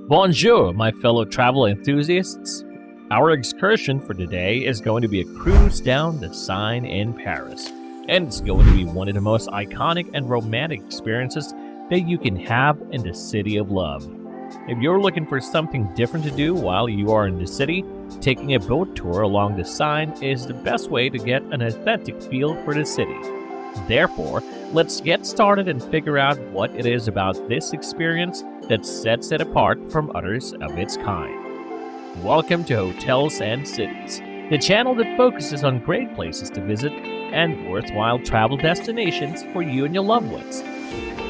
Bonjour, my fellow travel enthusiasts. Our excursion for today is going to be a cruise down the Seine in Paris, and it's going to be one of the most iconic and romantic experiences that you can have in the City of Love. If you're looking for something different to do while you are in the city, taking a boat tour along the Seine is the best way to get an authentic feel for the city. Therefore, let's get started and figure out what it is about this experience that sets it apart from others of its kind. Welcome to Hotels and Cities, the channel that focuses on great places to visit and worthwhile travel destinations for you and your loved ones.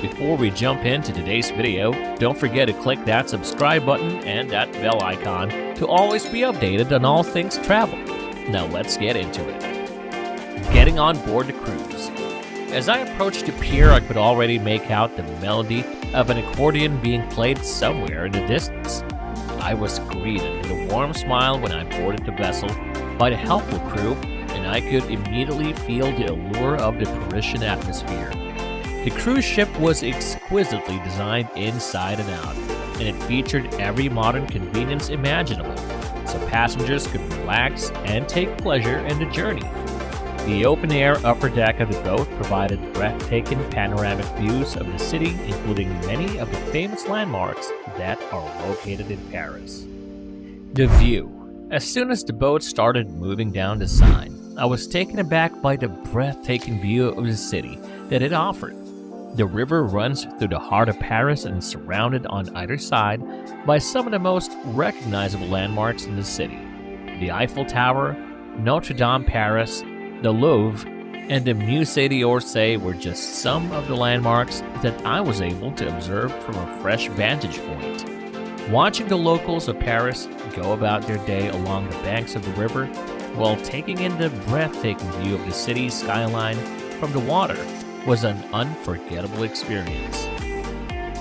Before we jump into today's video, don't forget to click that subscribe button and that bell icon to always be updated on all things travel. Now let's get into it. Getting on board the cruise. As I approached the pier, I could already make out the melody of an accordion being played somewhere in the distance. I was greeted with a warm smile when I boarded the vessel by the helpful crew, and I could immediately feel the allure of the Parisian atmosphere. The cruise ship was exquisitely designed inside and out, and it featured every modern convenience imaginable, so passengers could relax and take pleasure in the journey. The open-air upper deck of the boat provided breathtaking panoramic views of the city, including many of the famous landmarks that are located in Paris. The view. As soon as the boat started moving down the Seine, I was taken aback by the breathtaking view of the city that it offered. The river runs through the heart of Paris and is surrounded on either side by some of the most recognizable landmarks in the city. The Eiffel Tower, Notre Dame Paris, the Louvre, and the Musée d'Orsay were just some of the landmarks that I was able to observe from a fresh vantage point. Watching the locals of Paris go about their day along the banks of the river while taking in the breathtaking view of the city's skyline from the water was an unforgettable experience.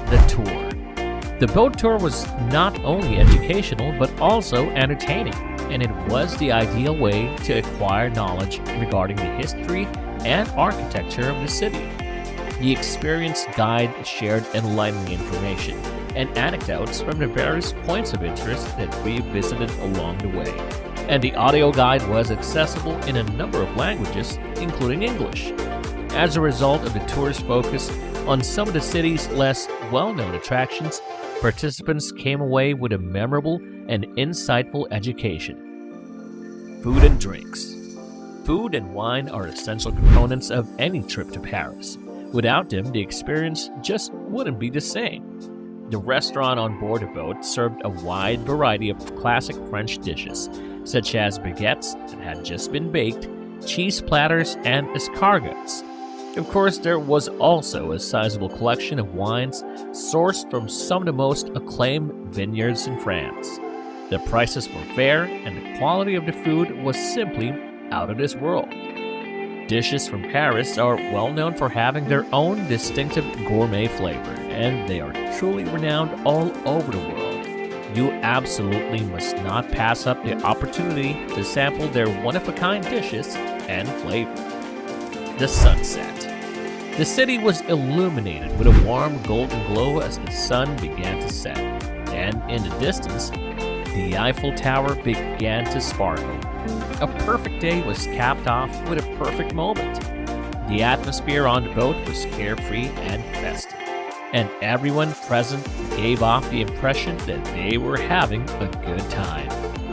The tour. The boat tour was not only educational but also entertaining, and it was the ideal way to acquire knowledge regarding the history and architecture of the city. The experienced guide shared enlightening information and anecdotes from the various points of interest that we visited along the way, and the audio guide was accessible in a number of languages, including English. As a result of the tour's focus on some of the city's less well-known attractions, participants came away with a memorable and insightful education. Food and drinks. Food and wine are essential components of any trip to Paris. Without them, the experience just wouldn't be the same. The restaurant on board the boat served a wide variety of classic French dishes, such as baguettes that had just been baked, cheese platters, and escargots. Of course, there was also a sizable collection of wines sourced from some of the most acclaimed vineyards in France. The prices were fair, and the quality of the food was simply out of this world. Dishes from Paris are well known for having their own distinctive gourmet flavor, and they are truly renowned all over the world. You absolutely must not pass up the opportunity to sample their one-of-a-kind dishes and flavor. The sunset. The city was illuminated with a warm golden glow as the sun began to set, and in the distance, the Eiffel Tower began to sparkle. A perfect day was capped off with a perfect moment. The atmosphere on the boat was carefree and festive, and everyone present gave off the impression that they were having a good time.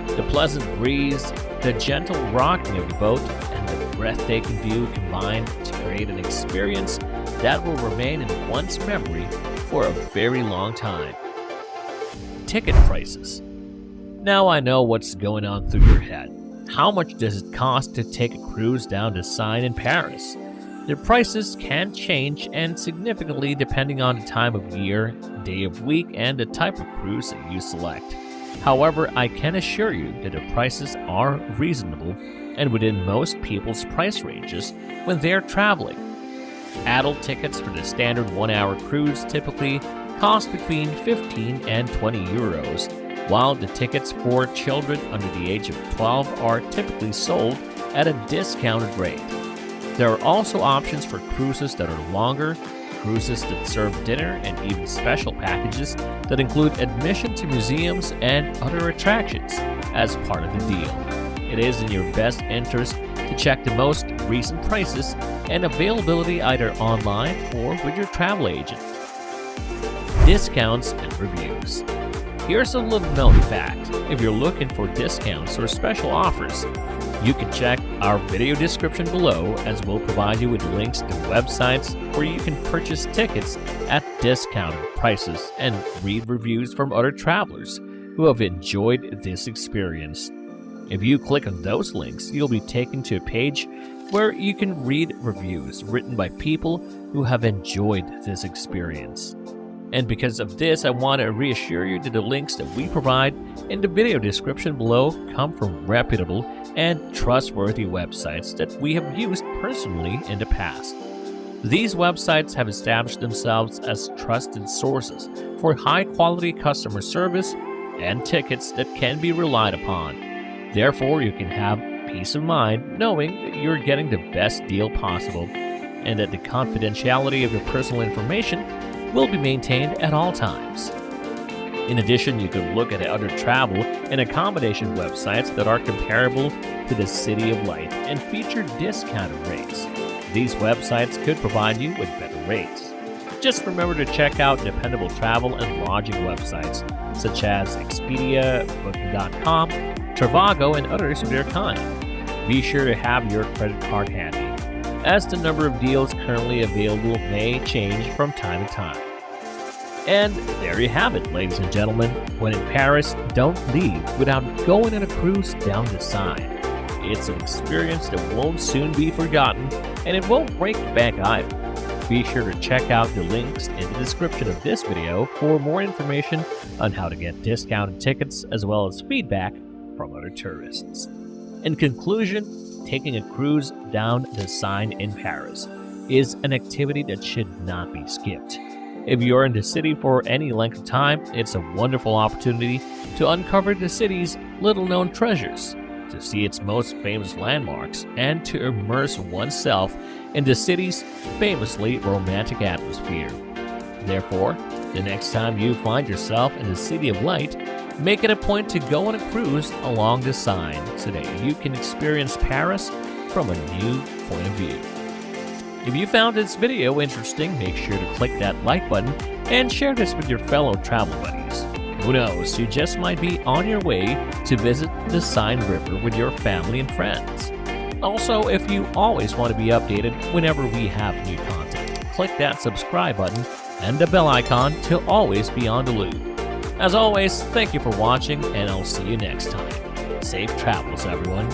The pleasant breeze, the gentle rocking of the boat, and the breathtaking view combined to create an experience that will remain in one's memory for a very long time. Ticket prices. Now I know what's going on through your head. How much does it cost to take a cruise down the Seine in Paris? The prices can change and significantly depending on the time of year, day of week, and the type of cruise that you select. However, I can assure you that the prices are reasonable and within most people's price ranges when they're traveling. Adult tickets for the standard 1-hour cruise typically cost between 15 and 20 euros, while the tickets for children under the age of 12 are typically sold at a discounted rate. There are also options for cruises that are longer, cruises that serve dinner and even special packages that include admission to museums and other attractions as part of the deal. It is in your best interest to check the most recent prices and availability either online or with your travel agent. Discounts and reviews. Here's a little known fact. If you're looking for discounts or special offers, you can check our video description below, as we'll provide you with links to websites where you can purchase tickets at discounted prices and read reviews from other travelers who have enjoyed this experience. If you click on those links, you'll be taken to a page where you can read reviews written by people who have enjoyed this experience. And because of this, I want to reassure you that the links that we provide in the video description below come from reputable and trustworthy websites that we have used personally in the past. These websites have established themselves as trusted sources for high-quality customer service and tickets that can be relied upon. Therefore, you can have peace of mind knowing that you're getting the best deal possible and that the confidentiality of your personal information will be maintained at all times. In addition, you can look at other travel and accommodation websites that are comparable to the City of Light and feature discounted rates. These websites could provide you with better rates. Just remember to check out dependable travel and lodging websites such as Expedia, Booking.com, Trivago, and others of their kind. Be sure to have your credit card handy, as the number of deals currently available may change from time to time. And there you have it, ladies and gentlemen. When in Paris, don't leave without going on a cruise down the Seine. It's an experience that won't soon be forgotten, and it won't break the bank either. Be sure to check out the links in the description of this video for more information on how to get discounted tickets as well as feedback from other tourists. In conclusion, taking a cruise down the Seine in Paris is an activity that should not be skipped. If you're in the city for any length of time, it's a wonderful opportunity to uncover the city's little-known treasures, to see its most famous landmarks, and to immerse oneself in the city's famously romantic atmosphere. Therefore, the next time you find yourself in the City of Light, make it a point to go on a cruise along the Seine so that you can experience Paris from a new point of view. If you found this video interesting, make sure to click that like button and share this with your fellow travel buddies. Who knows, you just might be on your way to visit the Seine River with your family and friends. Also, if you always want to be updated whenever we have new content, click that subscribe button and the bell icon to always be on the loop. As always, thank you for watching, and I'll see you next time. Safe travels, everyone.